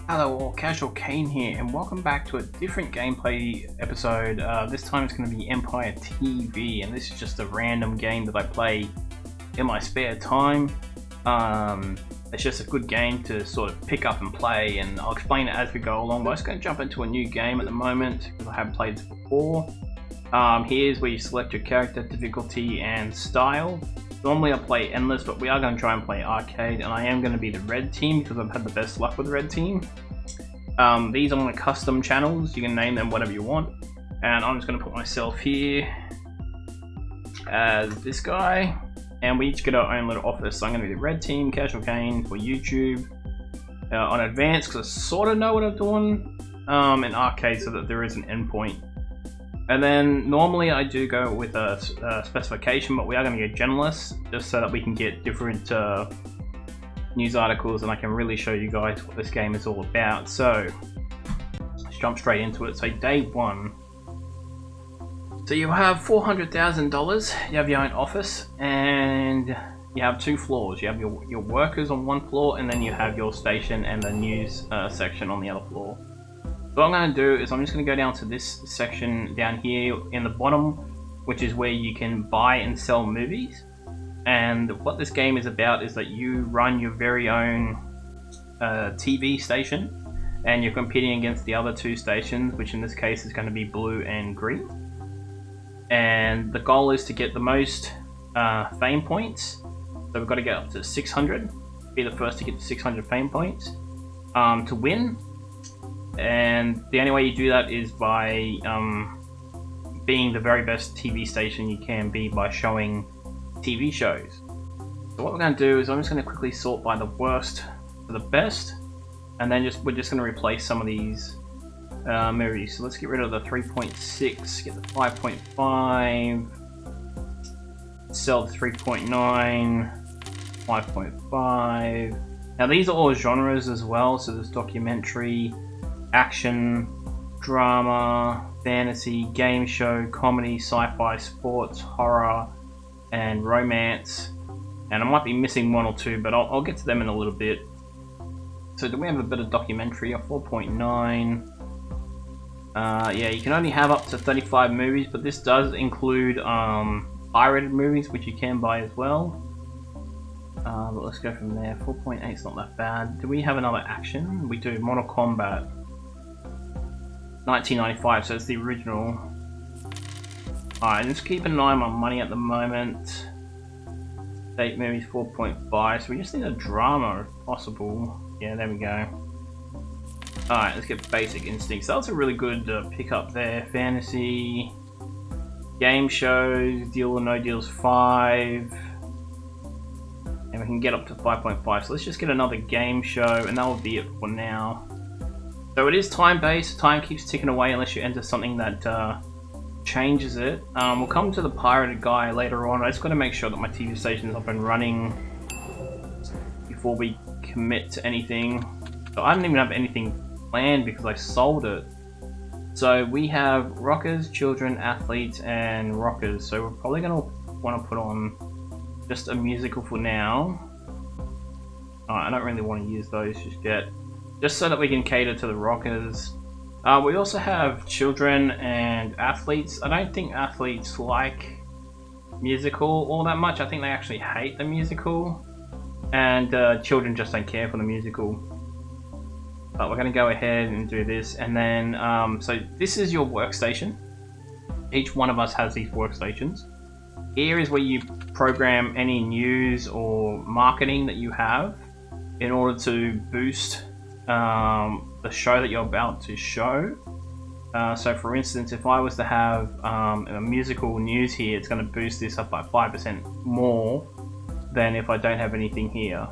Hello all, Casual Kaine here, and welcome back to a different gameplay episode. This time it's going to be Empire TV, and this is just a random game that I play in my spare time. It's just a good game to sort of pick up and play, and I'll explain it as we go along. But I'm just going to jump into a new game at the moment, because I haven't played this before. Here's where you select your character, difficulty, and style. Normally I play endless, but we are going to try and play arcade, and I am going to be the red team because I've had the best luck with the red team. These are my custom channels, you can name them whatever you want, and I'm just going to put myself here as this guy, and we each get our own little office. So I'm going to be the red team, Casual Kaine for YouTube, on advanced because I sort of know what I'm doing, in arcade so that there is an endpoint. And then normally I do go with a specification, but we are going to go generalist just so that we can get different news articles and I can really show you guys what this game is all about. So let's jump straight into it. So day one. So you have $400,000, you have your own office, and you have two floors. You have your workers on one floor, and then you have your station and the news section on the other floor. So what I'm going to do is I'm just going to go down to this section down here in the bottom, which is where you can buy and sell movies. And what this game is about is that you run your very own TV station, and you're competing against the other two stations, which in this case is going to be blue and green. And the goal is to get the most fame points. So we've got to get up to 600, be the first to get to 600 fame points to win. And the only way you do that is by being the very best TV station you can be by showing TV shows. So what we're going to do is I'm just going to quickly sort by the worst to the best, and then we're just going to replace some of these movies. So let's get rid of the 3.6, get the 5.5, sell the 3.9, 5.5. Now these are all genres as well, so there's documentary, action, drama, fantasy, game show, comedy, sci-fi, sports, horror, and romance. And I might be missing one or two, but I'll get to them in a little bit. So do we have a bit of documentary? A 4.9. Yeah, you can only have up to 35 movies, but this does include pirated movies, which you can buy as well. But let's go from there. 4.8 is not that bad. Do we have another action? We do. Mortal Kombat. 1995, so it's the original. Alright, just keep an eye on my money at the moment. Date movies 4.5, so we just need a drama if possible. Yeah, there we go. Alright, let's get Basic Instinct. So that's a really good pickup there. Fantasy, game shows, Deal or No Deals 5. And we can get up to 5.5, so let's just get another game show, and that will be it for now. So it is time-based, time keeps ticking away unless you enter something that changes it. We'll come to the pirated guy later on. I just got to make sure that my TV station is up and running before we commit to anything. So I don't even have anything planned because I sold it. So we have rockers, children, athletes, and rockers. So we're probably going to want to put on just a musical for now. I don't really want to use those just yet, just so that we can cater to the rockers. We also have children and athletes. I don't think athletes like musical all that much. I think they actually hate the musical, and children just don't care for the musical. But we're going to go ahead and do this, and then so this is your workstation. Each one of us has these workstations. Here is where you program any news or marketing that you have in order to boost the show that you're about to show. So for instance, if I was to have a musical news here, it's going to boost this up by 5% more than if I don't have anything here.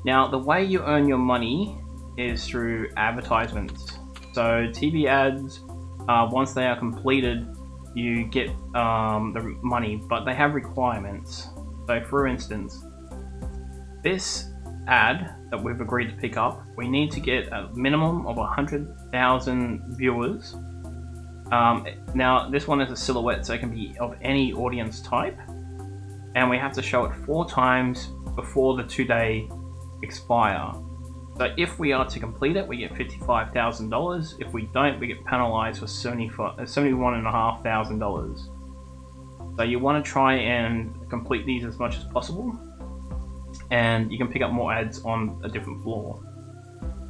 Now the way you earn your money is through advertisements. So TV ads, once they are completed, you get the money, but they have requirements. So for instance, this ad that we've agreed to pick up, we need to get a minimum of 100,000 viewers. Now this one is a silhouette, so it can be of any audience type, and we have to show it 4 times before the 2-day expire. So if we are to complete it, we get $55,000. If we don't, we get penalized for $71,500. So you want to try and complete these as much as possible, and you can pick up more ads on a different floor.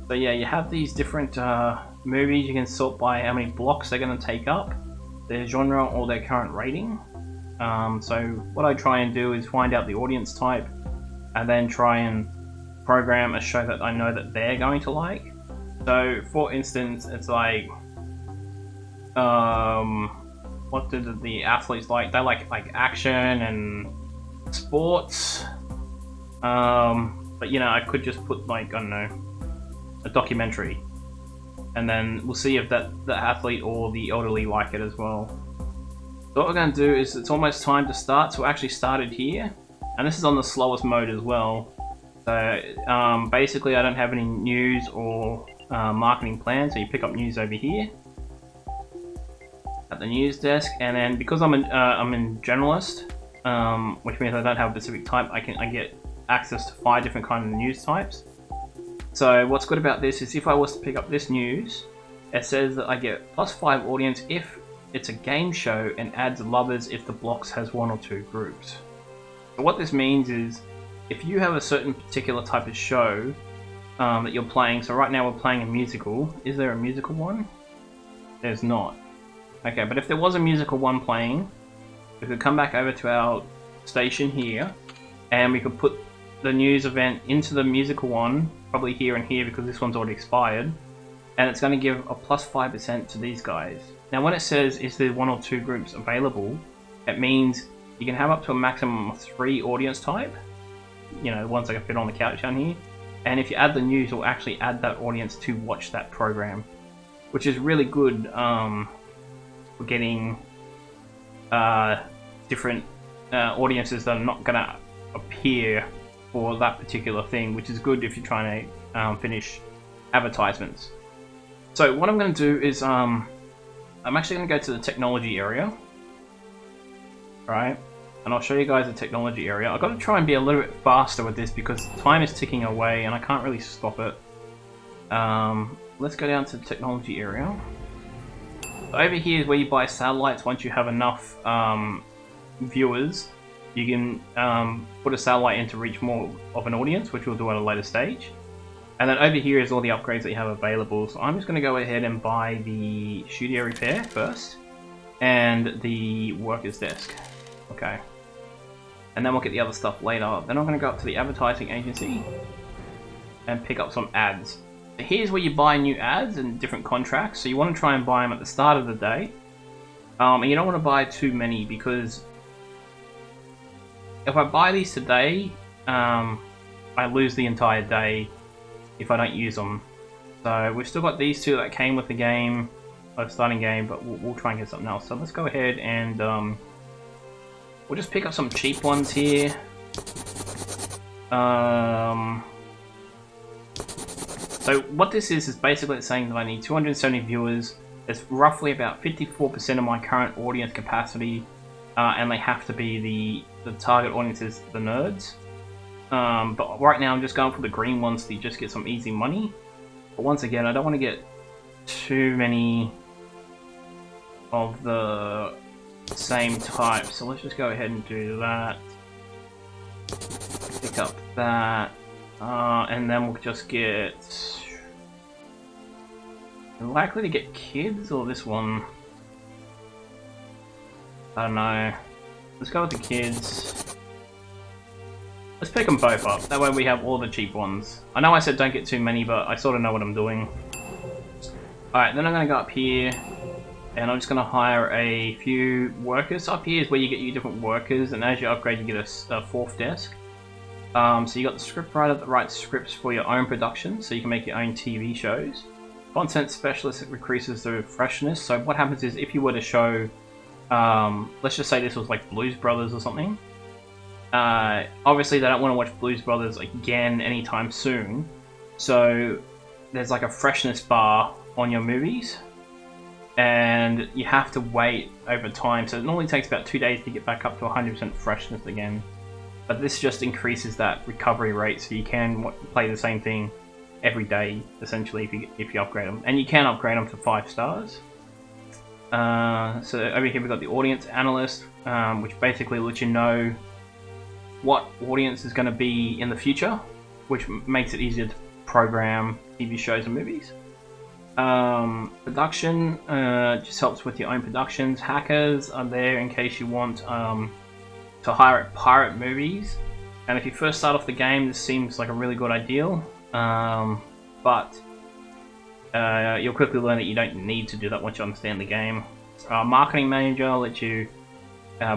So yeah, you have these different movies. You can sort by how many blocks they're going to take up, their genre or their current rating. So what I try and do is find out the audience type, and then try and program a show that I know that they're going to like. So for instance, it's like what did the athletes like? They like action and sports. But you know, I could just put like, I don't know, a documentary, and then we'll see if the athlete or the elderly like it as well. So what we're going to do is, it's almost time to start, so we actually started here, and this is on the slowest mode as well. So basically I don't have any news or marketing plans, so you pick up news over here at the news desk, and then because I'm in generalist, which means I don't have a specific type, I get access to 5 different kinds of news types. So what's good about this is if I was to pick up this news, it says that I get +5 audience if it's a game show, and adds lovers if the blocks has 1 or 2 groups. So what this means is, if you have a certain particular type of show that you're playing, so right now we're playing a musical. Is there a musical one? There's not. Okay, but if there was a musical one playing, we could come back over to our station here, and we could put the news event into the musical one, probably here and here because this one's already expired, and it's going to give a +5% to these guys. Now when it says is there 1 or 2 groups available, it means you can have up to a maximum of 3 audience type, you know, the ones that can fit on the couch down here, and if you add the news, it'll actually add that audience to watch that program, which is really good for getting different audiences that are not going to appear for that particular thing, which is good if you're trying to finish advertisements. So what I'm going to do is I'm actually going to go to the technology area, right? And I'll show you guys the technology area. I've got to try and be a little bit faster with this because time is ticking away and I can't really stop it. Let's go down to the technology area. So over here is where you buy satellites. Once you have enough viewers, you can put a satellite in to reach more of an audience, which we'll do at a later stage. And then over here is all the upgrades that you have available. So I'm just going to go ahead and buy the studio repair first, and the workers desk. Okay. And then we'll get the other stuff later. Then I'm going to go up to the advertising agency and pick up some ads. So here's where you buy new ads and different contracts. So you want to try and buy them at the start of the day. And you don't want to buy too many, because if I buy these today, I lose the entire day if I don't use them. So we've still got these 2 that came with the game, starting game, but we'll try and get something else. So let's go ahead and we'll just pick up some cheap ones here. So what this is basically saying that I need 270 viewers. It's roughly about 54% of my current audience capacity, and they have to be the target audience is the nerds. But right now I'm just going for the green ones to just get some easy money. But once again, I don't want to get too many of the same type, so let's just go ahead and do that. Pick up that, and then we'll just get... likely to get kids or this one? I don't know. Let's go with the kids. Let's pick them both up, that way we have all the cheap ones. I know I said don't get too many, but I sort of know what I'm doing. Alright, then I'm going to go up here, and I'm just going to hire a few workers. Up here is where you get your different workers, and as you upgrade you get a 4th desk. So you got the script writer that writes scripts for your own production, so you can make your own TV shows. Content specialist increases the freshness. So what happens is if you were to show, let's just say this was like Blues Brothers or something. Obviously they don't want to watch Blues Brothers again anytime soon. So there's like a freshness bar on your movies, and you have to wait over time. So it normally takes about 2 days to get back up to 100% freshness again. But this just increases that recovery rate, so you can play the same thing every day, essentially, if you upgrade them. And you can upgrade them to 5 stars. So over here we've got the audience analyst, which basically lets you know what audience is going to be in the future, which makes it easier to program TV shows and movies. Production just helps with your own productions. Hackers are there in case you want to hire pirate movies. And if you first start off the game, this seems like a really good idea, but you'll quickly learn that you don't need to do that once you understand the game. Marketing manager lets you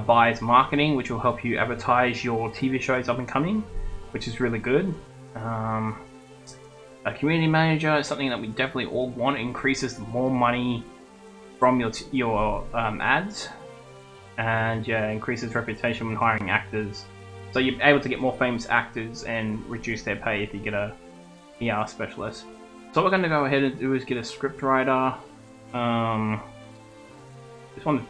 buy as marketing, which will help you advertise your TV shows up and coming, which is really good. A community manager is something that we definitely all want. It increases more money from your ads, and yeah, increases reputation when hiring actors. So you're able to get more famous actors and reduce their pay if you get a PR specialist. So what we're going to go ahead and do is get a script writer. This one's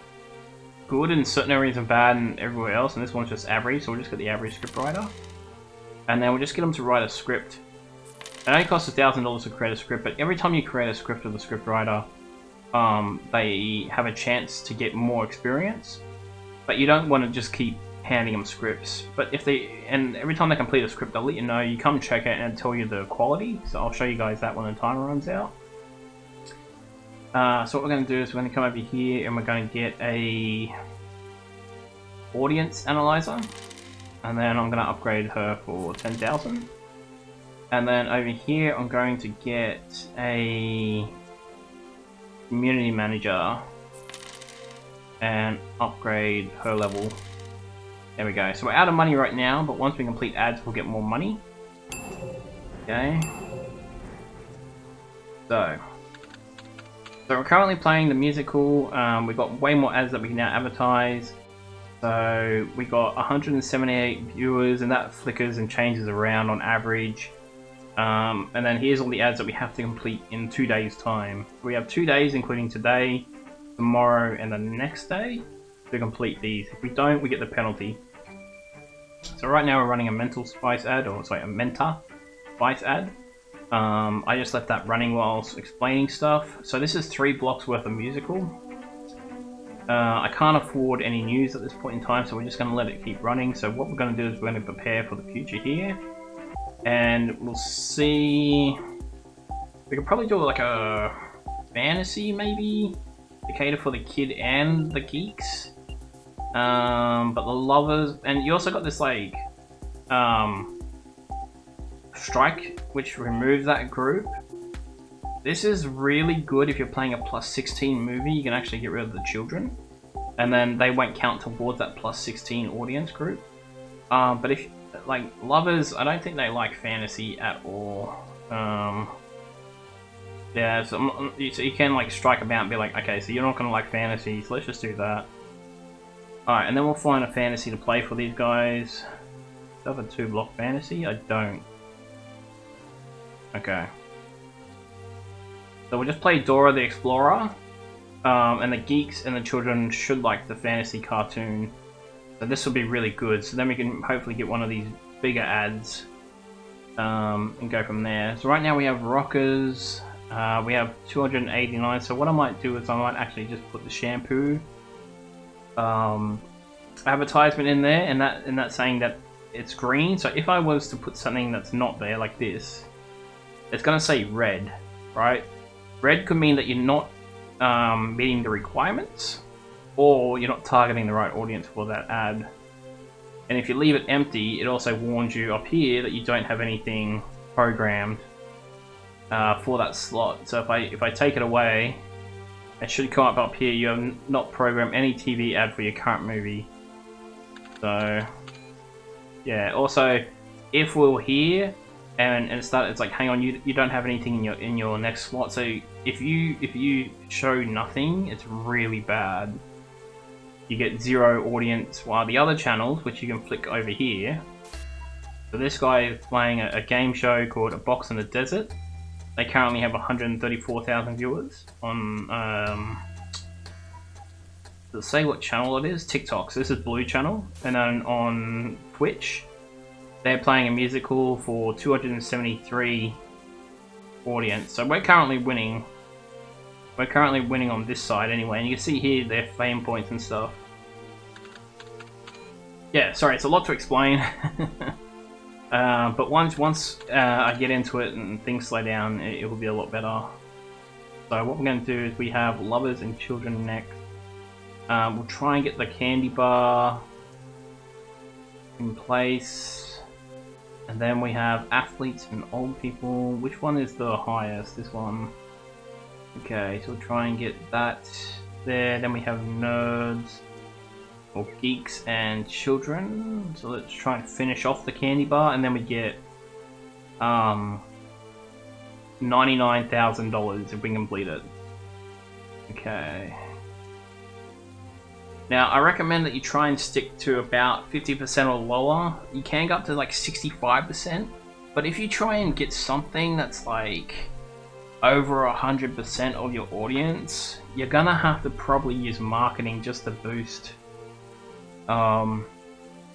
good in certain areas and bad in everywhere else, and this one's just average, so we'll just get the average script writer. And then we'll just get them to write a script. It only costs $1,000 to create a script, but every time you create a script with a script writer, they have a chance to get more experience. But you don't want to just keep handing them scripts. But and every time they complete a script, they'll let you know. You come check it and tell you the quality. So I'll show you guys that when the timer runs out. So what we're going to do is we're going to come over here and we're going to get a audience analyzer, and then I'm going to upgrade her for 10,000. And then over here I'm going to get a community manager and upgrade her level. There we go. So we're out of money right now, but once we complete ads we'll get more money. Okay. So we're currently playing the musical. We've got way more ads that we can now advertise. So we got 178 viewers, and that flickers and changes around on average. And then here's all the ads that we have to complete in 2 days time. We have 2 days, including today, tomorrow, and the next day to complete these. If we don't, we get the penalty. So right now we're running a mental spice ad, or sorry, a Menta spice ad. I just left that running whilst explaining stuff. So this is 3 blocks worth of musical. I can't afford any news at this point in time, so we're just going to let it keep running. So what we're going to do is we're going to prepare for the future here. And we'll see. We could probably do like a fantasy, maybe, to cater for the kid and the geeks. But the lovers, and you also got this like strike, which removes that group. This is really good if you're playing a +16 movie. You can actually get rid of the children, and then they won't count towards that +16 audience group. But if like lovers, I don't think they like fantasy at all. Yeah, so you can like strike about and be like, okay, so you're not gonna like fantasy, so let's just do that. Alright, and then we'll find a fantasy to play for these guys. Do I have a 2-block fantasy? I don't. Okay. So we'll just play Dora the Explorer. And the geeks and the children should like the fantasy cartoon. So this will be really good. So then we can hopefully get one of these bigger ads. And go from there. So right now we have rockers. We have 289. So what I might do is I might actually just put the shampoo advertisement in there, and that's saying that it's green. So if I was to put something that's not there, like this, it's gonna say red, right? Red could mean that you're not meeting the requirements, or you're not targeting the right audience for that ad. And if you leave it empty, it also warns you up here that you don't have anything programmed for that slot. So if I take it away, it should come up here. You have not programmed any TV ad for your current movie. So yeah. Also, if we're here and it's like, hang on, you don't have anything in your next slot. So if you show nothing, it's really bad. You get 0 audience. While the other channels, which you can flick over here. So this guy is playing a game show called A Box in the Desert. They currently have 134,000 viewers on, let's say what channel it is, TikTok. So this is Blue Channel. And then on Twitch, they're playing a musical for 273 audience. So we're currently winning. We're currently winning on this side anyway, and you can see here their fame points and stuff. Yeah, sorry, it's a lot to explain. But once I get into it and things slow down, it will be a lot better. So what we're going to do is we have lovers and children next. We'll try and get the candy bar in place. And then we have athletes and old people. Which one is the highest? This one. Okay, so we'll try and get that there. Then we have nerds, or geeks and children. So let's try and finish off the candy bar, and then we get $99,000 if we complete it. Okay. Now I recommend that you try and stick to about 50% or lower. You can go up to like 65%, but if you try and get something that's like over 100% of your audience, you're gonna have to probably use marketing just to boost that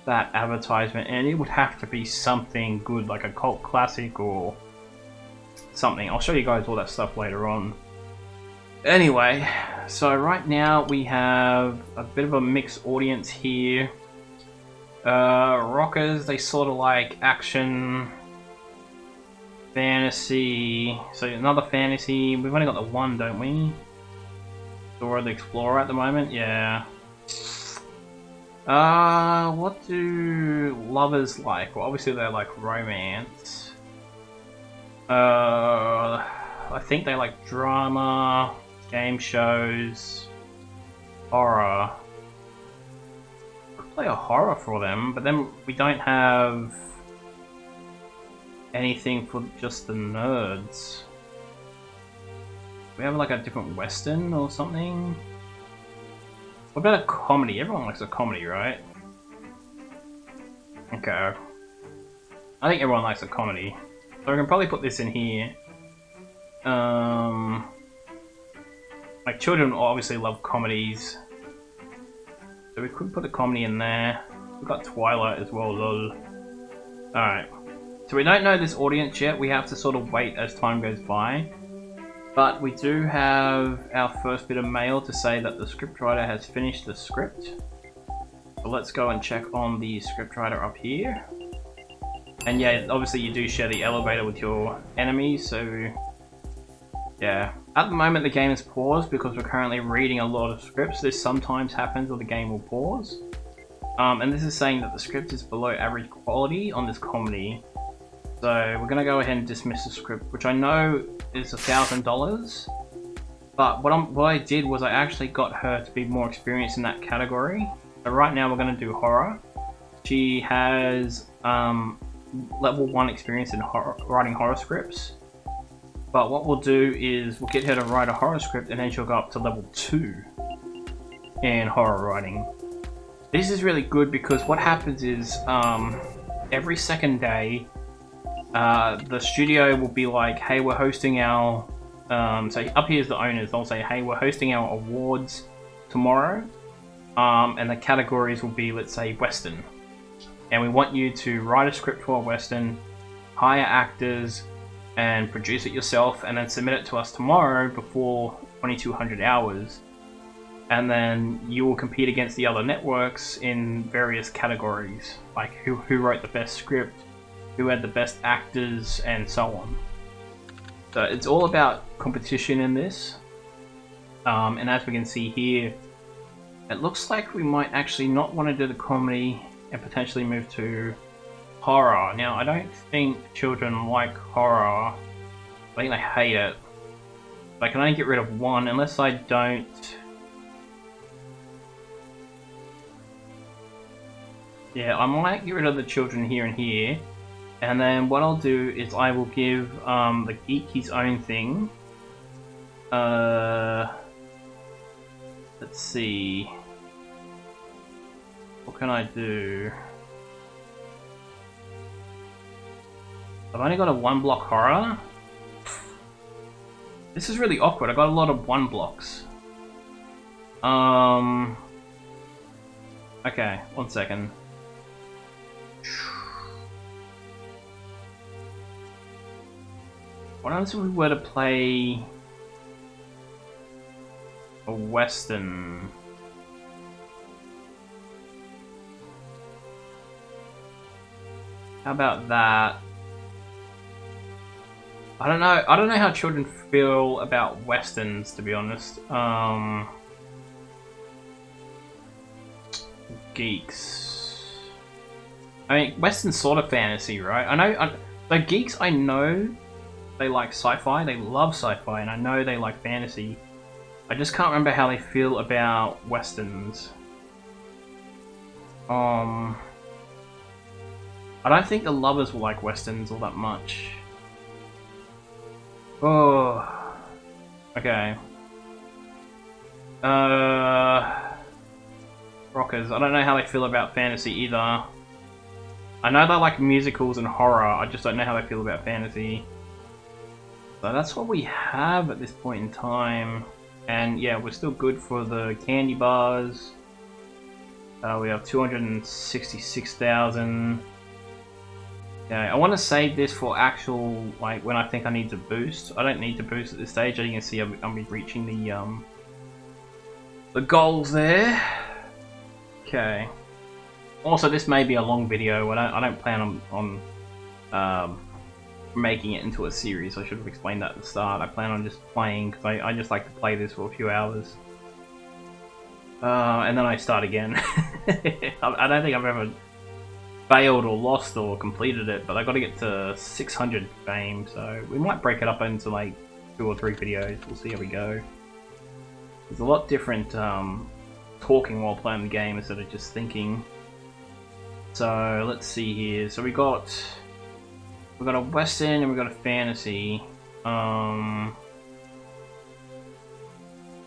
advertisement, and it would have to be something good like a cult classic or something. I'll show you guys all that stuff later on. Anyway, so right now we have a bit of a mixed audience here. Rockers, they sort of like action, fantasy. So another fantasy. We've only got the one, don't we? Dora the Explorer at the moment, yeah. What do lovers like? Well, obviously they like romance. I think they like drama, game shows, horror. Could play a horror for them, but then we don't have anything for just the nerds. We have like a different western or something. What about a comedy? Everyone likes a comedy, right? Okay. I think everyone likes a comedy. So we can probably put this in here. Like children obviously love comedies. So we could put the comedy in there. We've got Twilight as well, though. Alright. So we don't know this audience yet. We have to sort of wait as time goes by. But we do have our first bit of mail to say that the scriptwriter has finished the script. So let's go and check on the scriptwriter up here. And yeah, obviously you do share the elevator with your enemies, so yeah. At the moment the game is paused because we're currently reading a lot of scripts. This sometimes happens where the game will pause. And this is saying that the script is below average quality on this comedy. So we're going to go ahead and dismiss the script, which I know is $1,000. But what I did was I actually got her to be more experienced in that category. So right now we're going to do horror. She has level 1 experience in writing horror scripts. But what we'll do is we'll get her to write a horror script, and then she'll go up to level 2 in horror writing. This is really good because what happens is every second day the studio will be like, hey, we're hosting our so up here is the owners. They'll say, hey, we're hosting our awards tomorrow, and the categories will be, let's say, Western, and we want you to write a script for a Western, hire actors and produce it yourself, and then submit it to us tomorrow before 2200 hours, and then you will compete against the other networks in various categories, like who wrote the best script, who had the best actors, and so on. So it's all about competition in this. And as we can see here, it looks like we might actually not want to do the comedy and potentially move to horror. Now, I don't think children like horror. I think they hate it. But I can only get rid of one unless I don't... Yeah, I might get rid of the children here and here. And then what I'll do is I will give the geek his own thing. Let's see. What can I do? I've only got a 1-block horror. This is really awkward. I got a lot of 1-blocks. Okay, 1 second. What happens if we were to play a Western? How about that? I don't know. I don't know how children feel about Westerns, to be honest. Geeks. I mean, Western's sort of fantasy, right? I know. The geeks, I know they like sci-fi. They love sci-fi, and I know they like fantasy. I just can't remember how they feel about Westerns. I don't think the lovers will like Westerns all that much. Oh, okay. Rockers. I don't know how they feel about fantasy either. I know they like musicals and horror. I just don't know how they feel about fantasy. So that's what we have at this point in time. And yeah, we're still good for the candy bars. We have 266,000. Okay, I want to save this for actual, like, when I think I need to boost. I don't need to boost at this stage. As you can see, I'll be reaching the goals there. Okay. Also, this may be a long video. I don't plan on making it into a series. I should have explained that at the start. I plan on just playing, because I just like to play this for a few hours. And then I start again. I don't think I've ever failed or lost or completed it, but I got to get to 600 fame, so we might break it up into like 2 or 3 videos. We'll see how we go. There's a lot different talking while playing the game instead of just thinking. So let's see here. So we've got a Western and we've got a fantasy. So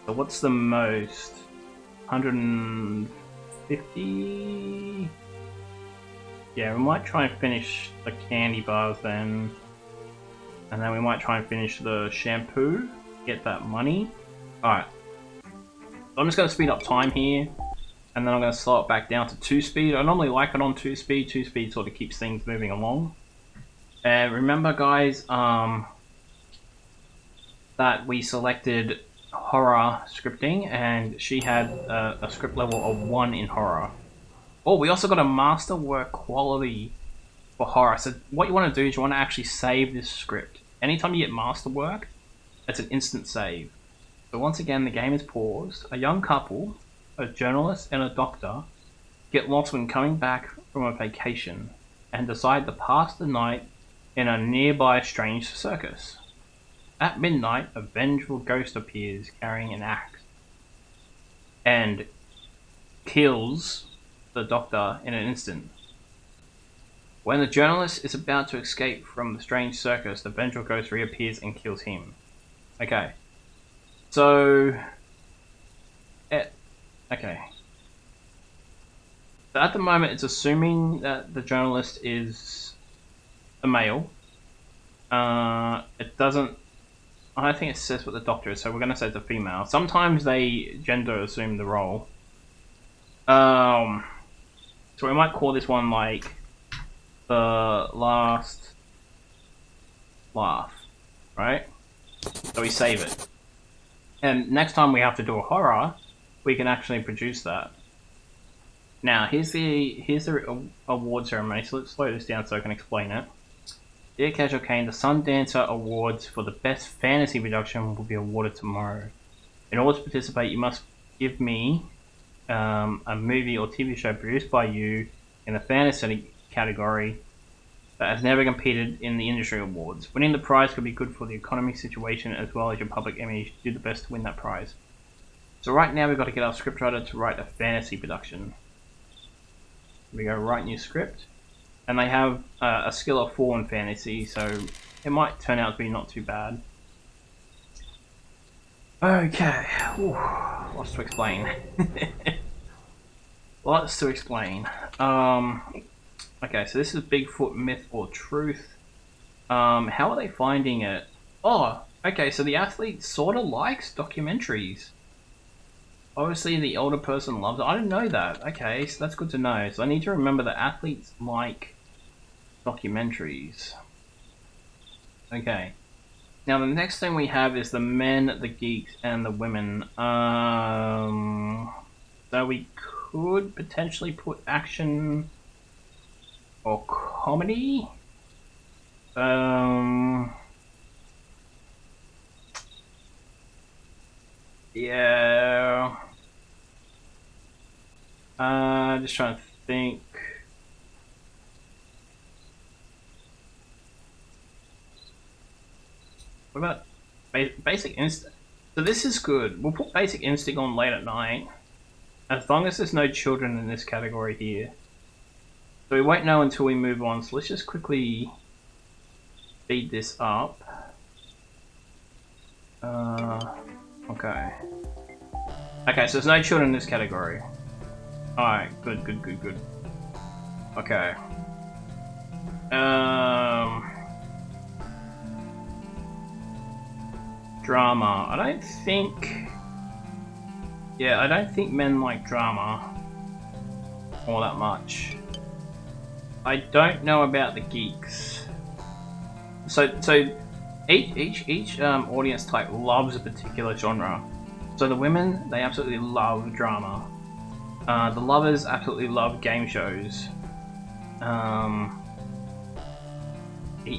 what's the most? 150? Yeah, we might try and finish the candy bars then. And then we might try and finish the shampoo. Get that money. Alright. So I'm just going to speed up time here. And then I'm going to slow it back down to 2 speed. I normally like it on 2 speed. 2 speed sort of keeps things moving along. And remember guys, that we selected horror scripting. And she had a script level of 1 in horror. Oh, we also got a masterwork quality for horror. So what you want to do is you want to actually save this script. Anytime you get masterwork, it's an instant save. So once again, the game is paused. A young couple, a journalist and a doctor, get lost when coming back from a vacation and decide to pass the night in a nearby strange circus. At midnight, a vengeful ghost appears carrying an axe and kills the doctor in an instant. When the journalist is about to escape from the strange circus, the vengeful ghost reappears and kills him. Okay. So... okay. So at the moment, it's assuming that the journalist is a male. It doesn't... I don't think it says what the doctor is, so we're going to say it's a female. Sometimes they gender assume the role. So we might call this one like the last laugh, right? So we save it. And next time we have to do a horror, we can actually produce that. Now, here's the award ceremony, so let's slow this down so I can explain it. Dear Casual Kaine, the Sundancer Awards for the Best Fantasy Production will be awarded tomorrow. In order to participate, you must give me a movie or TV show produced by you in the fantasy category that has never competed in the industry awards. Winning the prize could be good for the economy situation as well as your public image. Do the best to win that prize. So right now we've got to get our scriptwriter to write a fantasy production. We go write new script, and they have a skill of 4 in fantasy, so it might turn out to be not too bad. Okay, ooh, lots to explain. Lots to explain. Okay, so this is Bigfoot myth or truth. How are they finding it? Oh, okay, so the athlete sort of likes documentaries. Obviously, the older person loves it. I didn't know that. Okay, so that's good to know. So I need to remember that athletes like documentaries. Okay. Now the next thing we have is the men, the geeks, and the women. So we could potentially put action or comedy. Yeah. Just trying to think. What about basic instinct? So this is good. We'll put basic instinct on late at night, as long as there's no children in this category here. So we won't know until we move on. So let's just quickly speed this up. Okay. Okay, so there's no children in this category. Alright, good. Okay. Drama. I don't think men like drama all that much. I don't know about the geeks. So each audience type loves a particular genre. So the women, they absolutely love drama. The lovers absolutely love game shows. The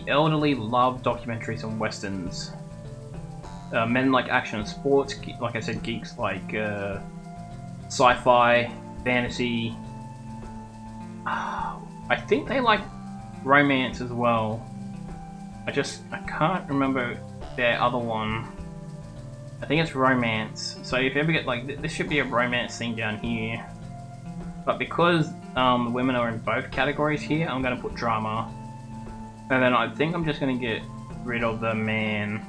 elderly love documentaries and westerns. Men like action and sports. Like I said, geeks like sci-fi, fantasy. I think they like romance as well. I can't remember their other one. I think it's romance. So if you ever get like, this should be a romance thing down here. But because the women are in both categories here, I'm going to put drama. And then I think I'm just going to get rid of the man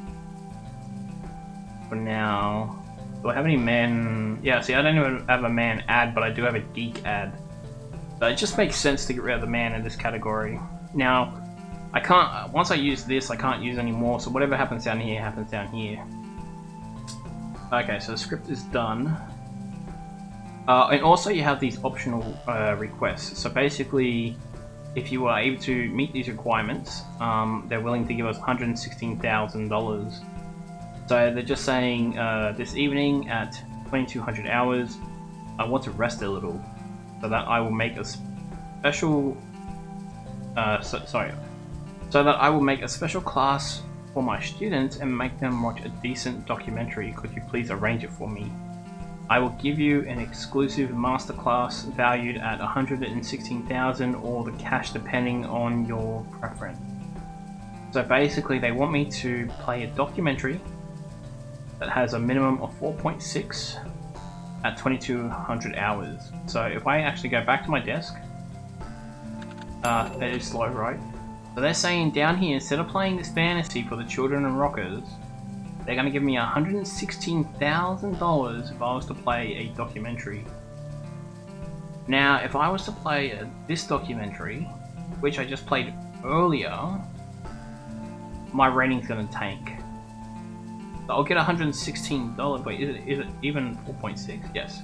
for now. Do I have any men? Yeah, see, I don't even have a man ad, but I do have a geek ad. So it just makes sense to get rid of the man in this category. Now, I can't, once I use this, I can't use any more, so whatever happens down here, happens down here. Okay, so the script is done. And also you have these optional requests. So basically, if you are able to meet these requirements, they're willing to give us $116,000. So they're just saying, this evening at 2200 hours, I want to rest a little, so that I will make a special, so that I will make a special class for my students and make them watch a decent documentary. Could you please arrange it for me? I will give you an exclusive masterclass valued at $116,000 or the cash depending on your preference. So basically they want me to play a documentary that has a minimum of 4.6 at 2200 hours. So if I actually go back to my desk, it is slow, right? So they're saying down here, instead of playing this fantasy for the children and rockers, they're going to give me $116,000 if I was to play a documentary. Now, if I was to play this documentary, which I just played earlier, my rating's going to tank. So I'll get $116. Wait, is it even 4.6? Yes.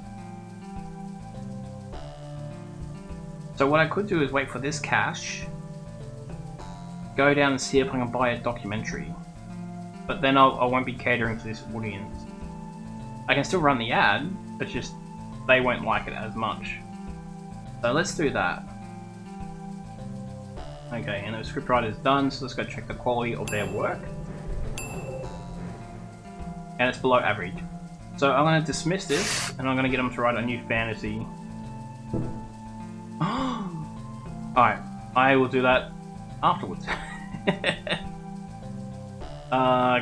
So what I could do is wait for this cash, go down and see if I can buy a documentary. But then I won't be catering to this audience. I can still run the ad, but just they won't like it as much. So let's do that. Okay, and the scriptwriter is done, so let's go check the quality of their work. And it's below average. So I'm going to dismiss this, and I'm going to get them to write a new fantasy. Alright, I will do that afterwards.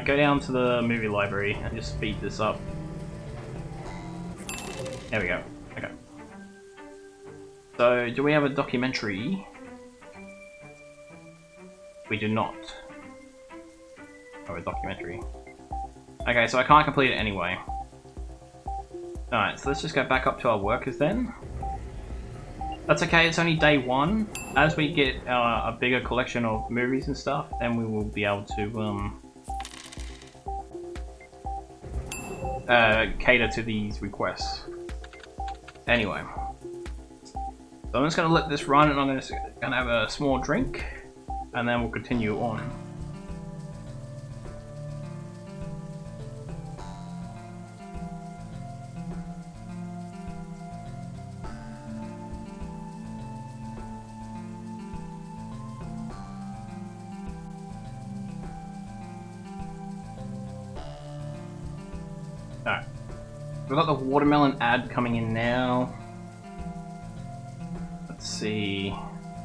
Go down to the movie library and just speed this up. There we go. Okay. So, do we have a documentary? We do not. Oh, a documentary. Okay, so I can't complete it anyway. Alright, so let's just go back up to our workers then. That's okay, it's only day one. As we get a bigger collection of movies and stuff, then we will be able to cater to these requests. Anyway, so I'm just going to let this run, and I'm going to have a small drink, and then we'll continue on. We've got the watermelon ad coming in now. Let's see.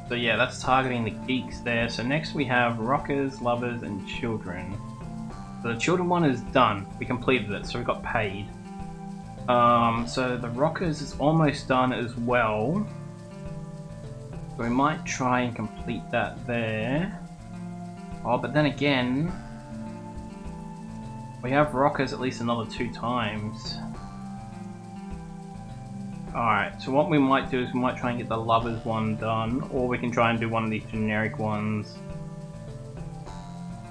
So yeah, that's targeting the geeks there. So next we have rockers, lovers, and children. So the children one is done. We completed it, so we got paid. So the rockers is almost done as well. So we might try and complete that there. Oh, but then again, we have rockers at least another 2 times. Alright, so what we might do is we might try and get the lovers one done, or we can try and do one of these generic ones.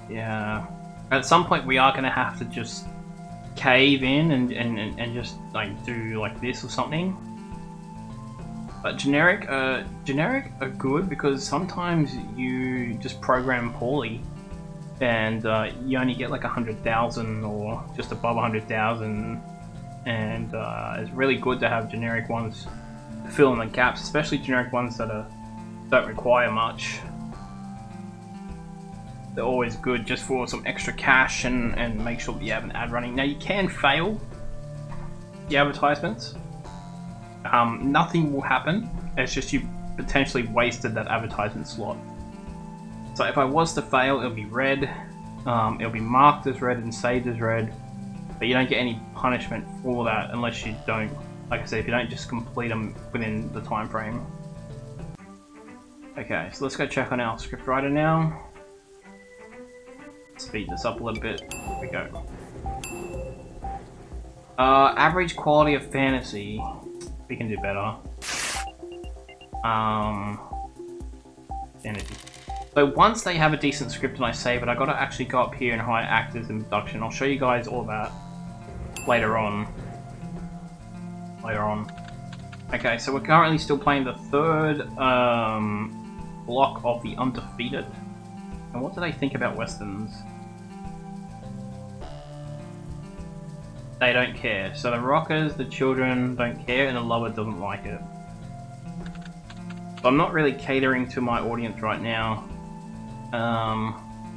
Yeah. At some point we are going to have to just cave in and just like do like this or something. But generic are good because sometimes you just program poorly and you only get like 100,000 or just above 100,000, and it's really good to have generic ones to fill in the gaps, especially generic ones that don't require much. They're always good just for some extra cash and make sure that you have an ad running. Now you can fail the advertisements. Nothing will happen. It's just you potentially wasted that advertisement slot. So if I was to fail, it'll be red. It'll be marked as red and saved as red. But you don't get any punishment for that unless you don't, like I said, if you don't just complete them within the time frame. Okay, so let's go check on our scriptwriter now. Speed this up a little bit. Here we go. Average quality of fantasy. We can do better. Fantasy. So once they have a decent script and I save it, I gotta actually go up here and hire actors in production. I'll show you guys all that later on. Okay, so we're currently still playing the 3rd block of the Undefeated. And what do they think about westerns? They don't care. So the rockers, the children don't care, and the lover doesn't like it. So I'm not really catering to my audience right now.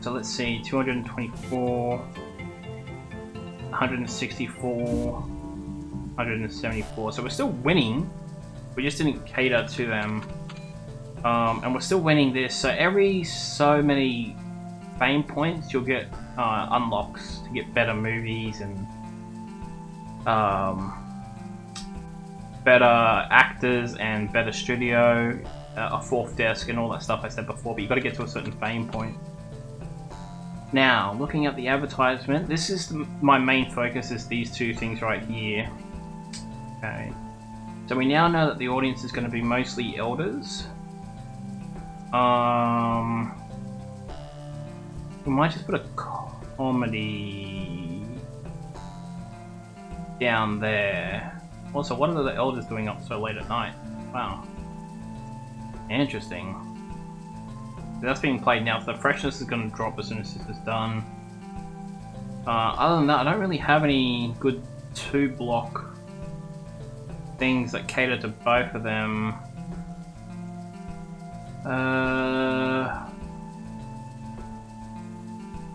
So let's see, 224, 164, 174. So we're still winning. We just didn't cater to them. And we're still winning this. So every so many fame points, you'll get unlocks to get better movies and better actors and better studio, a 4th desk and all that stuff I said before, but you've got to get to a certain fame point. Now, looking at the advertisement, this is my main focus, is these 2 things right here. Okay, so we now know that the audience is going to be mostly elders. We might just put a comedy down there. Also, what are the elders doing up so late at night? Wow. Interesting. That's being played now, so the freshness is going to drop as soon as this is done. Other than that, I don't really have any good 2-block things that cater to both of them. Do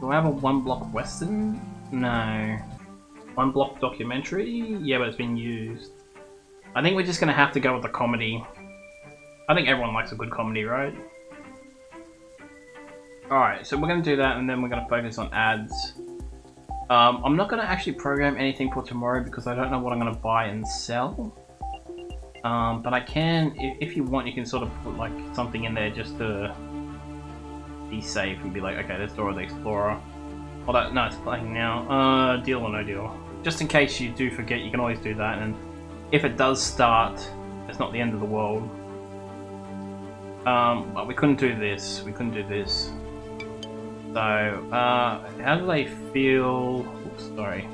I have a 1-block western? No. 1-block documentary? Yeah, but it's been used. I think we're just going to have to go with the comedy. I think everyone likes a good comedy, right? Alright, so we're going to do that and then we're going to focus on ads. I'm not going to actually program anything for tomorrow because I don't know what I'm going to buy and sell. But I can, if you want, you can sort of put like something in there just to be safe and be like, okay, let's Dora the Explorer. Although, no, it's playing now. Deal or no deal. Just in case you do forget, you can always do that, and if it does start, it's not the end of the world. But we couldn't do this. So, how do they feel? Oops, sorry.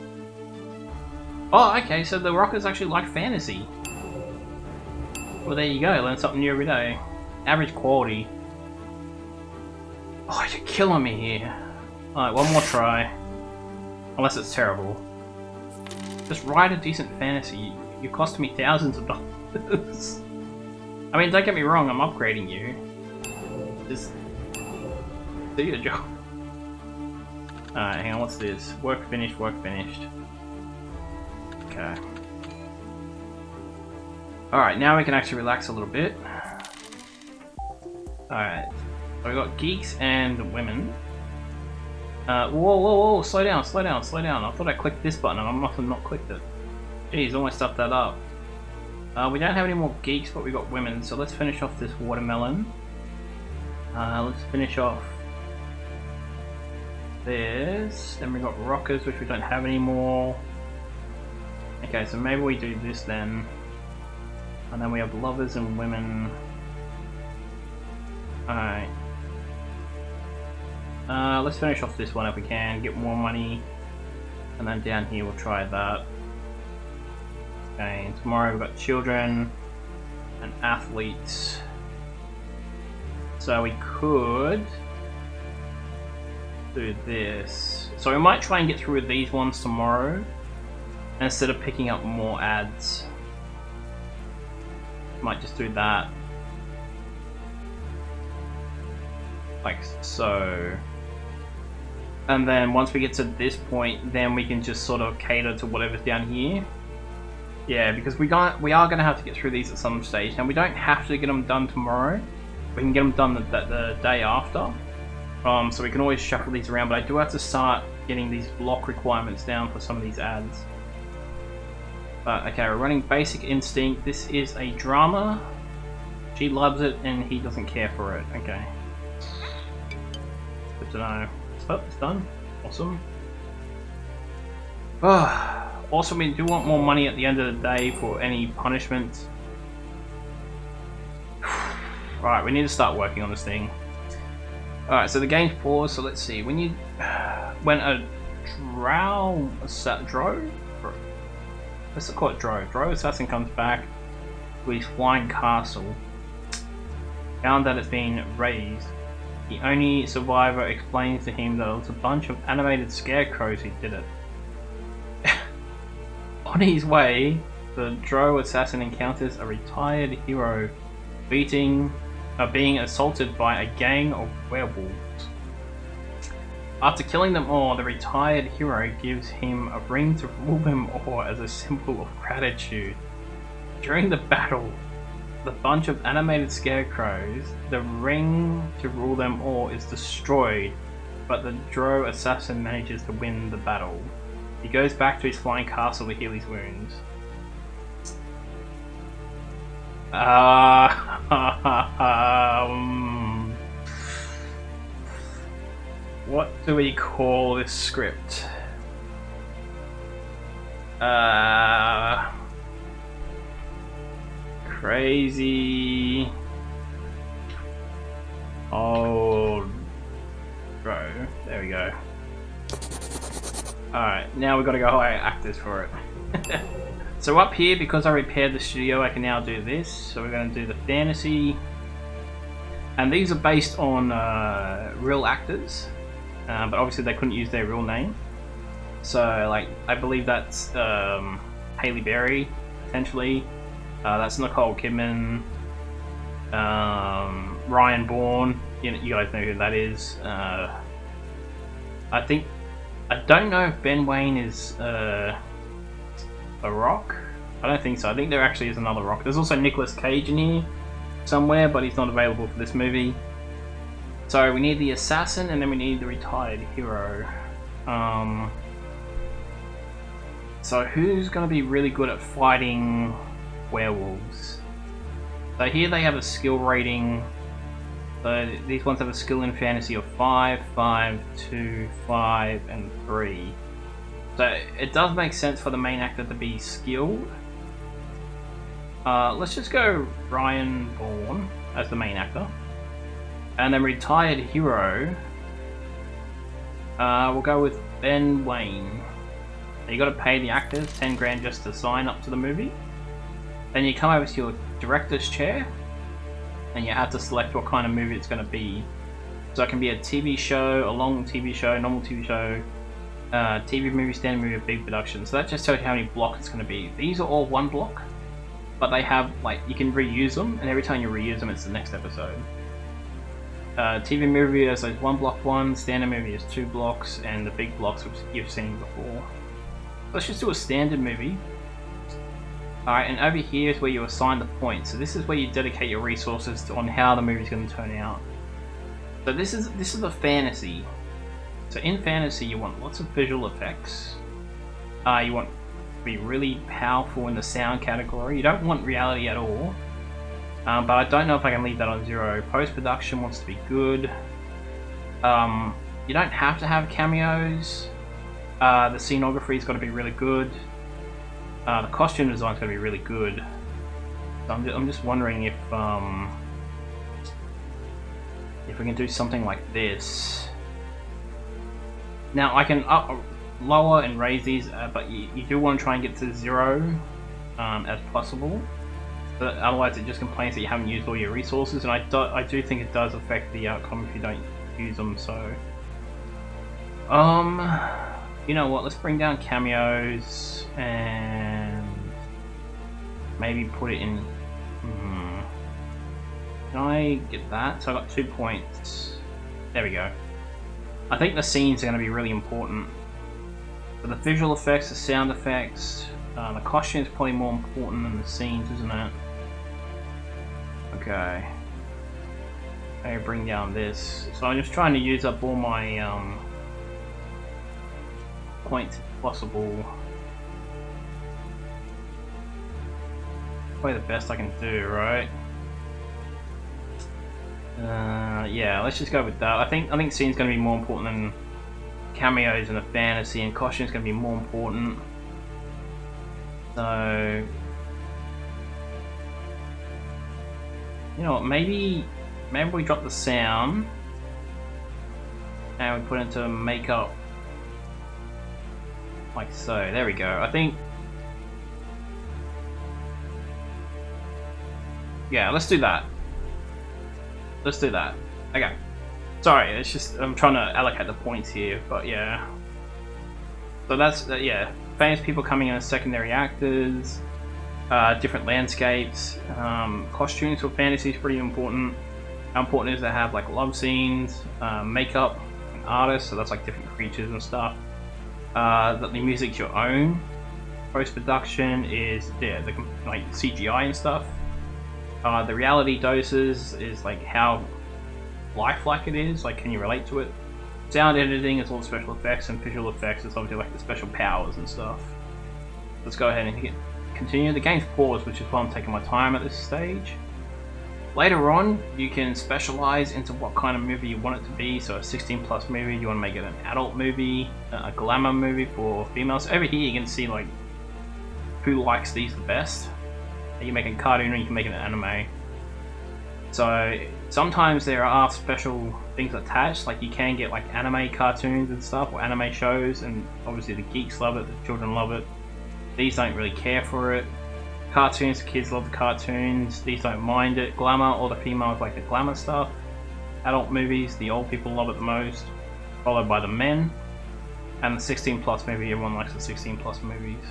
Oh, okay, so the rockers actually like fantasy. Well, there you go, learn something new every day. Average quality. Oh, you're killing me here. Alright, one more try. Unless it's terrible. Just write a decent fantasy. You're costing me thousands of dollars. I mean, don't get me wrong, I'm upgrading you. Just do your job. Alright, hang on, what's this? Work finished, work finished. Okay. Alright, now we can actually relax a little bit. Alright, so we got geeks and women. Whoa, slow down. I thought I clicked this button and I must have not clicked it. Jeez, almost stuffed that up. We don't have any more geeks, but we got women, so let's finish off this watermelon. Let's finish off this. Then we got rockers, which we don't have anymore. Okay, so maybe we do this then. And then we have lovers and women. Alright. Let's finish off this one if we can, get more money. And then down here we'll try that. Okay, and tomorrow we've got children and athletes. So we could do this. So we might try and get through these ones tomorrow instead of picking up more ads. Might just do that. Like so. And then once we get to this point, then we can just sort of cater to whatever's down here. Yeah, because we are going to have to get through these at some stage. And we don't have to get them done tomorrow. We can get them done the day after. So we can always shuffle these around. But I do have to start getting these block requirements down for some of these ads. But okay, we're running Basic Instinct. This is a drama. She loves it and he doesn't care for it. Okay. Good to know. Oh, it's done. Awesome. Also, we do want more money at the end of the day for any punishment. Right, we need to start working on this thing. Alright, so the game's paused, so let's see. When a drow... Let's call it Drow. Drow assassin comes back to his flying castle. Found that it's been razed. The only survivor explains to him that it was a bunch of animated scarecrows who did it. On his way, the Drow assassin encounters a retired hero being assaulted by a gang of werewolves. After killing them all, the retired hero gives him a ring to rule them all as a symbol of gratitude. During the battle, the bunch of animated scarecrows, the ring to rule them all is destroyed, but the Drow assassin manages to win the battle. He goes back to his flying castle to heal his wounds. What do we call this script? Crazy old bro. There we go. Alright, now we've got to go hire actors for it. So up here, because I repaired the studio, I can now do this. So we're going to do the fantasy. And these are based on real actors. But obviously they couldn't use their real name. So, like, I believe that's Halle Berry, potentially. That's Nicole Kidman. Ryan Bourne. You guys know who that is. I don't know if Ben Wayne is a Rock. I don't think so. I think there actually is another Rock. There's also Nicolas Cage in here somewhere, but he's not available for this movie. So we need the assassin, and then we need the retired hero. So who's going to be really good at fighting werewolves? So here they have a skill rating. So these ones have a skill in fantasy of 5, 5, 2, 5, and 3. So it does make sense for the main actor to be skilled. Let's just go Ryan Bourne as the main actor. And then retired hero, we'll go with Ben Wayne. You got to pay the actors 10 grand just to sign up to the movie. Then you come over to your director's chair, and you have to select what kind of movie it's going to be. So it can be a TV show, a long TV show, normal TV show, TV movie, standard movie, big production. So that just tells you how many blocks it's going to be. These are all one block, but they have, like, you can reuse them, and every time you reuse them, it's the next episode. TV movie is like 1 block 1, standard movie is 2 blocks, and the big blocks which you've seen before. Let's just do a standard movie. Alright, and over here is where you assign the points. So this is where you dedicate your resources on how the movie's going to turn out. So this is the fantasy. So in fantasy, you want lots of visual effects. You want to be really powerful in the sound category. You don't want reality at all. But I don't know if I can leave that on 0. Post-production wants to be good. You don't have to have cameos. The scenography's got to be really good. The costume design's got to be really good. So I'm just wondering if we can do something like this. Now I can lower and raise these, but you do want to try and get to 0 as possible. But otherwise it just complains that you haven't used all your resources, and I do think it does affect the outcome if you don't use them. So you know what, let's bring down cameos and maybe put it in. Can I get that? So I got 2 points. There we go. I think the scenes are going to be really important. For the visual effects, the sound effects, the costume is probably more important than the scenes, isn't it? Okay. Maybe bring down this. So I'm just trying to use up all my points if possible. Probably the best I can do, right? Yeah, let's just go with that. I think scene's going to be more important than cameos in the fantasy, and costume's going to be more important. So, you know what? Maybe we drop the sound and we put it into makeup, like so. There we go. I think. Yeah, let's do that. Let's do that. Okay. Sorry, it's just I'm trying to allocate the points here, but yeah. So that's yeah. Famous people coming in as secondary actors, different landscapes, costumes for fantasy is pretty important. How important is to have like love scenes, makeup, and artists, so that's like different creatures and stuff. That the music's your own. Post production is like CGI and stuff. The reality doses is like how lifelike it is, like can you relate to it. Sound editing is all the special effects, and visual effects is obviously like the special powers and stuff. Let's go ahead and continue. The game's paused, which is why I'm taking my time at this stage. Later on, you can specialize into what kind of movie you want it to be. So a 16+ movie, you want to make it an adult movie, a glamour movie for females. Over here you can see like who likes these the best. You can make a cartoon or you can make it an anime. So sometimes there are special things attached, like you can get like anime cartoons and stuff, or anime shows, and obviously the geeks love it, the children love it. These don't really care for it. Cartoons, the kids love the cartoons, these don't mind it. Glamour, all the females like the glamour stuff. Adult movies, the old people love it the most, followed by the men. And the 16+ movie, everyone likes the 16+ movies.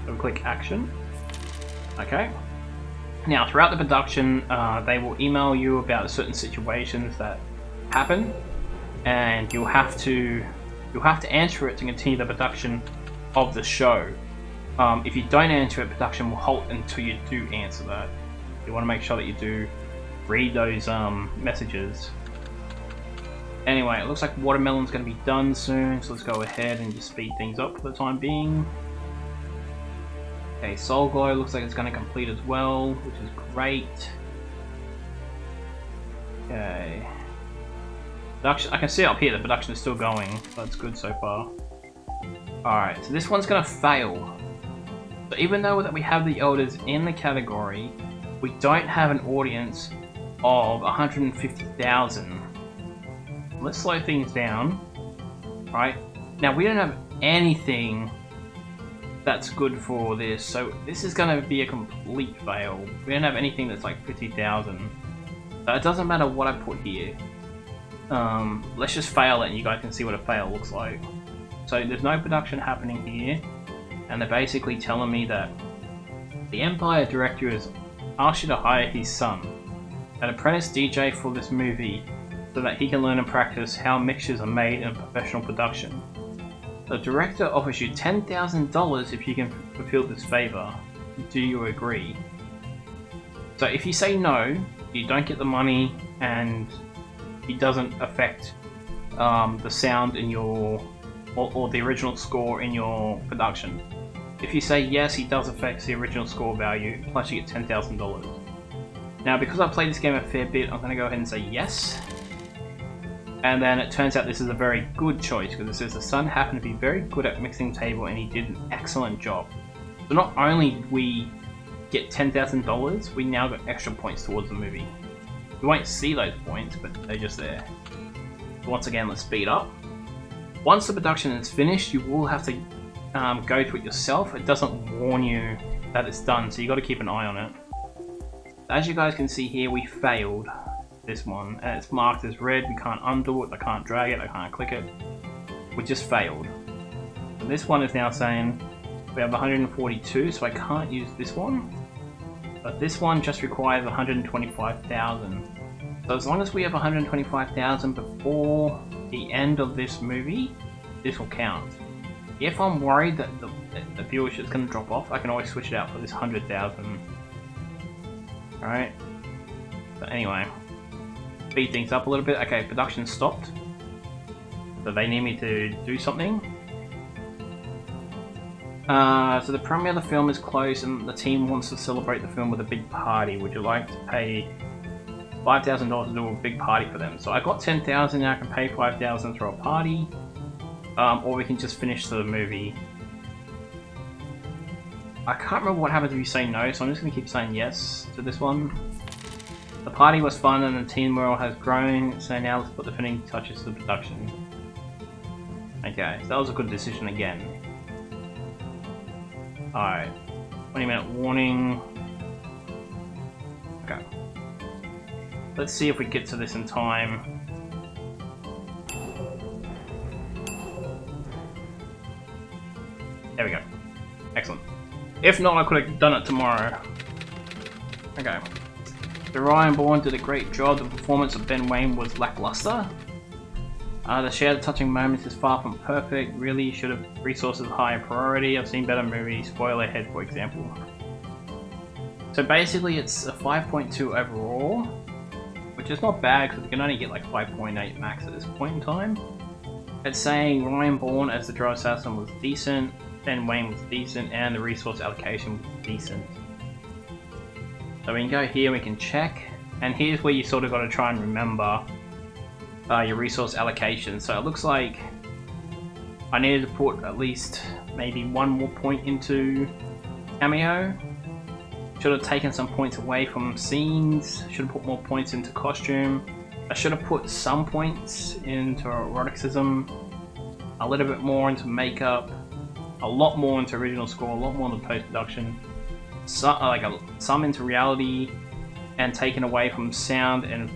So click action. Okay. Now, throughout the production, they will email you about certain situations that happen, and you'll have to answer it to continue the production of the show. If you don't answer it, production will halt until you do answer that. You want to make sure that you do read those messages. Anyway, it looks like Watermelon's going to be done soon, so let's go ahead and just speed things up for the time being. Okay, Soul Glow looks like it's going to complete as well, which is great. Okay. Production, I can see up here the production is still going. That's good so far. Alright, so this one's going to fail. So even though that we have the elders in the category, we don't have an audience of 150,000. Let's slow things down. Right? Now we don't have anything that's good for this, so this is going to be a complete fail. We don't have anything that's like 50,000. So it doesn't matter what I put here. Let's just fail it and you guys can see what a fail looks like. So there's no production happening here, and they're basically telling me that the Empire director has asked you to hire his son, an apprentice DJ for this movie, so that he can learn and practice how mixtures are made in a professional production. The director offers you $10,000 if you can fulfill this favor. Do you agree? So if you say no, you don't get the money, and it doesn't affect the sound in your or the original score in your production. If you say yes, he does affect the original score value, plus you get $10,000. Now, because I've played this game a fair bit, I'm going to go ahead and say yes. And then it turns out this is a very good choice, because it says the son happened to be very good at mixing table and he did an excellent job. So not only did we get $10,000, we now got extra points towards the movie. You won't see those points, but they're just there. Once again, let's speed up. Once the production is finished, you will have to go through it yourself. It doesn't warn you that it's done, so you got to keep an eye on it. As you guys can see here, we failed this one, and it's marked as red. We can't undo it, I can't drag it, I can't click it. We just failed. So this one is now saying we have 142, so I can't use this one. But this one just requires 125,000. So as long as we have 125,000 before the end of this movie, this will count. If I'm worried that the viewership is going to drop off, I can always switch it out for this 100,000. Alright. But anyway, speed things up a little bit. Okay, production stopped. So they need me to do something. So the premiere of the film is close and the team wants to celebrate the film with a big party. Would you like to pay $5,000 to do a big party for them? So I got 10,000, now I can pay 5,000 for a party. Or we can just finish the movie. I can't remember what happens if you say no, so I'm just going to keep saying yes to this one. The party was fun and the team morale has grown, so now let's put the finishing touches to the production. Okay, so that was a good decision again. Alright, 20-minute warning. Okay. Let's see if we get to this in time. There we go. Excellent. If not, I could have done it tomorrow. Okay. The Ryan Bourne did a great job. The performance of Ben Wayne was lackluster. The shared touching moments is far from perfect. Really should have resources higher priority. I've seen better movies. Spoiler ahead, for example. So basically it's a 5.2 overall, which is not bad because we can only get like 5.8 max at this point in time. It's saying Ryan Bourne as the drone assassin was decent, Ben Wayne was decent, and the resource allocation was decent. So we can go here, we can check, and here's where you sort of got to try and remember your resource allocation. So it looks like I needed to put at least maybe one more point into cameo. Should have taken some points away from scenes. Should have put more points into costume. I should have put some points into eroticism, a little bit more into makeup, a lot more into original score, a lot more into post-production, some into reality, and taken away from sound, and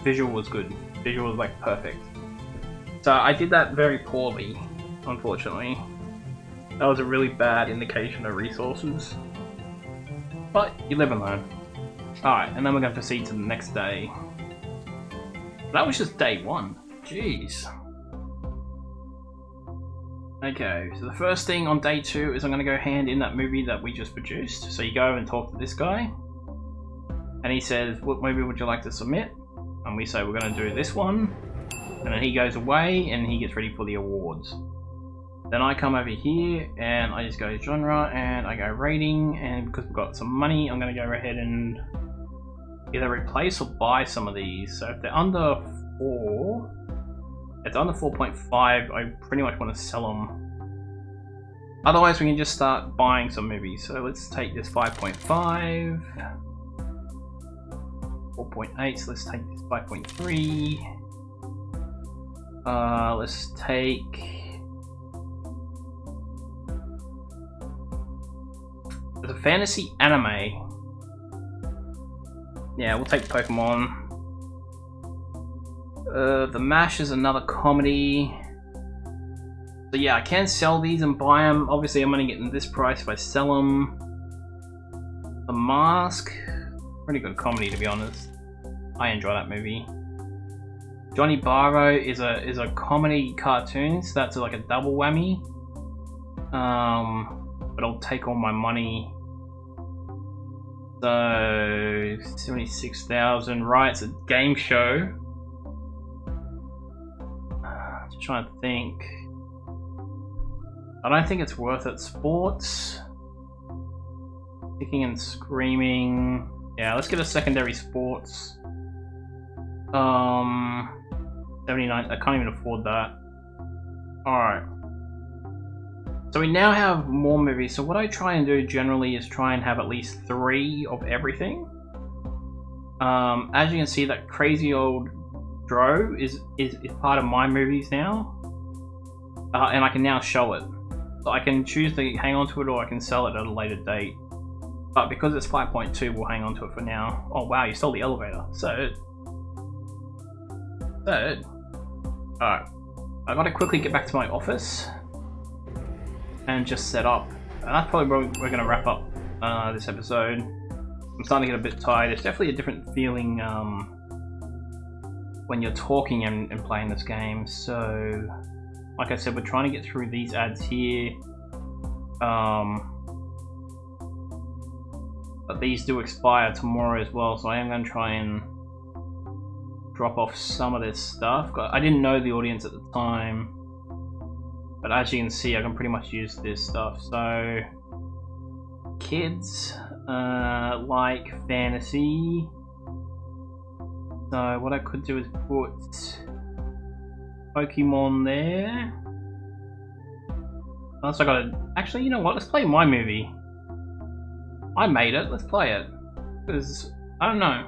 visual was good. Visual was like perfect. So I did that very poorly, unfortunately. That was a really bad indication of resources. But you live and learn. Alright, and then we're going to proceed to the next day. That was just day one. Jeez. Okay, so the first thing on day two is I'm going to go hand in that movie that we just produced. So you go and talk to this guy. And he says, what movie would you like to submit? And we say we're going to do this one. And then he goes away and he gets ready for the awards. Then I come over here and I just go genre and I go rating, and because we've got some money I'm going to go ahead and either replace or buy some of these. So if they're under 4, if they're under 4.5, I pretty much want to sell them. Otherwise we can just start buying some movies. So let's take this 5.5, 4.8, so let's take this 5.3. Let's take... There's a fantasy anime. Yeah, we'll take Pokemon. The MASH is another comedy. So yeah, I can sell these and buy them. Obviously I'm only getting this price if I sell them. The Mask, pretty good comedy to be honest. I enjoy that movie. Johnny Bravo is a comedy cartoon, so that's like a double whammy. But I'll take all my money So 76,000, right? It's a game show. Just trying to think. I don't think it's worth it. Sports, kicking and screaming. Yeah, let's get a secondary sports. 79. I can't even afford that. All right. So we now have more movies. So what I try and do generally is try and have at least 3 of everything. As you can see, that crazy old Dro is part of my movies now, and I can now show it. So I can choose to hang on to it, or I can sell it at a later date. But because it's 5.2, we'll hang on to it for now. Oh wow, you stole the elevator. So alright. I gotta quickly get back to my office and just set up. And that's probably where we're gonna wrap up this episode. I'm starting to get a bit tired. It's definitely a different feeling when you're talking and playing this game. So, like I said, we're trying to get through these ads here. But these do expire tomorrow as well, so I am going to try and drop off some of this stuff. I didn't know the audience at the time, but as you can see, I can pretty much use this stuff. So, kids like fantasy. So what I could do is put Pokemon there. Unless I gotta... Actually, you know what? Let's play my movie. I made it. Let's play it. Because, I don't know.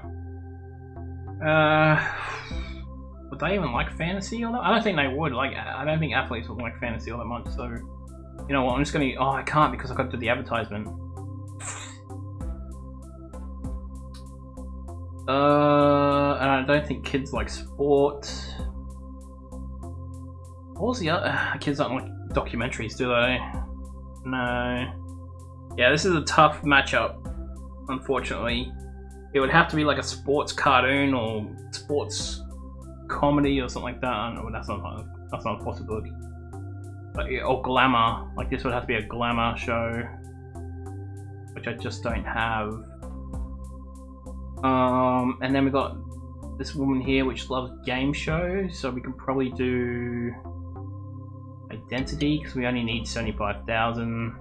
Would they even like fantasy or not? I don't think they would. Like, I don't think athletes would like fantasy all that much. So, you know what? I'm just gonna... Oh, I can't because I've got to do the advertisement. And I don't think kids like sport. What was the other? Kids don't like documentaries, do they? No. Yeah, this is a tough matchup, unfortunately. It would have to be like a sports cartoon or sports comedy or something like that. I don't know, that's not a possibility. But, or glamour. Like this would have to be a glamour show, which I just don't have. And then we got this woman here which loves game shows, so we can probably do identity because we only need 75,000.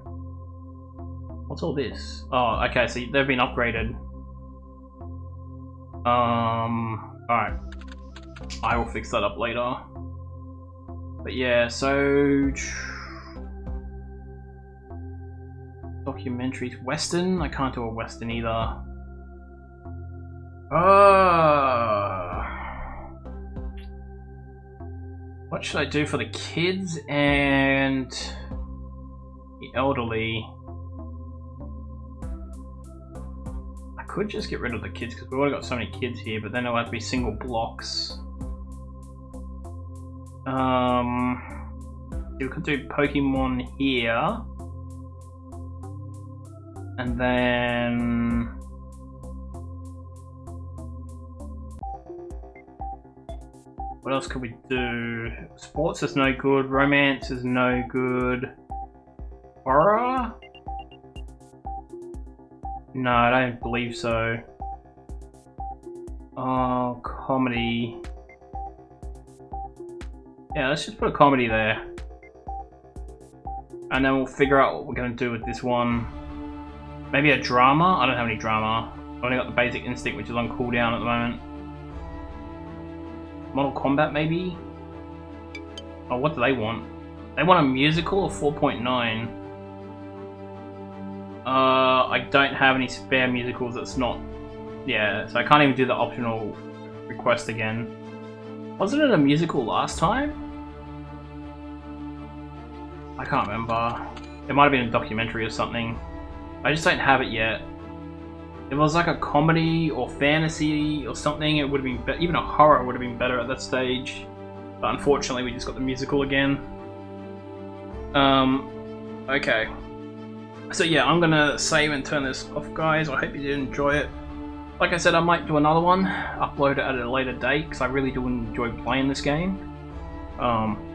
What's all this? Oh, okay, so they've been upgraded. Alright. I will fix that up later. But yeah, so documentaries, Western. I can't do a Western either. What should I do for the kids and the elderly? I could just get rid of the kids because we've already got so many kids here, but then it'll have to be single blocks. We could do Pokemon here, and then what else could we do? Sports is no good. Romance is no good. Horror? No, I don't believe so. Oh, comedy. Yeah, let's just put a comedy there. And then we'll figure out what we're going to do with this one. Maybe a drama? I don't have any drama. I've only got the Basic Instinct, which is on cooldown at the moment. Mortal Kombat, maybe? Oh, what do they want? They want a musical or 4.9? I don't have any spare musicals that's not... Yeah, so I can't even do the optional request again. Wasn't it a musical last time? I can't remember. It might have been a documentary or something. I just don't have it yet. If it was like a comedy or fantasy or something, it would have been even a horror would have been better at that stage. But unfortunately, we just got the musical again. Okay. So yeah, I'm gonna save and turn this off, guys. I hope you did enjoy it. Like I said, I might do another one, upload it at a later date, because I really do enjoy playing this game.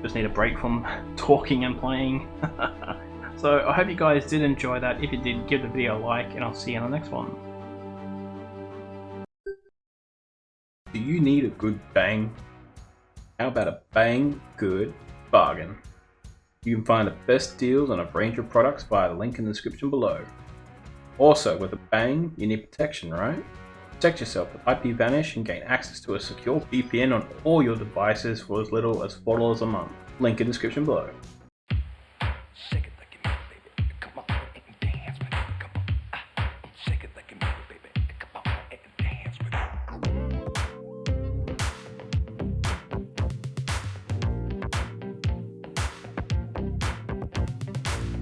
Just need a break from talking and playing. So I hope you guys did enjoy that. If you did, give the video a like, and I'll see you in the next one. Do you need a good bang? How about a bang good bargain? You can find the best deals on a range of products via the link in the description below. Also, with a bang, you need protection, right? Protect yourself with IP Vanish and gain access to a secure VPN on all your devices for as little as $4 a month. Link in the description below.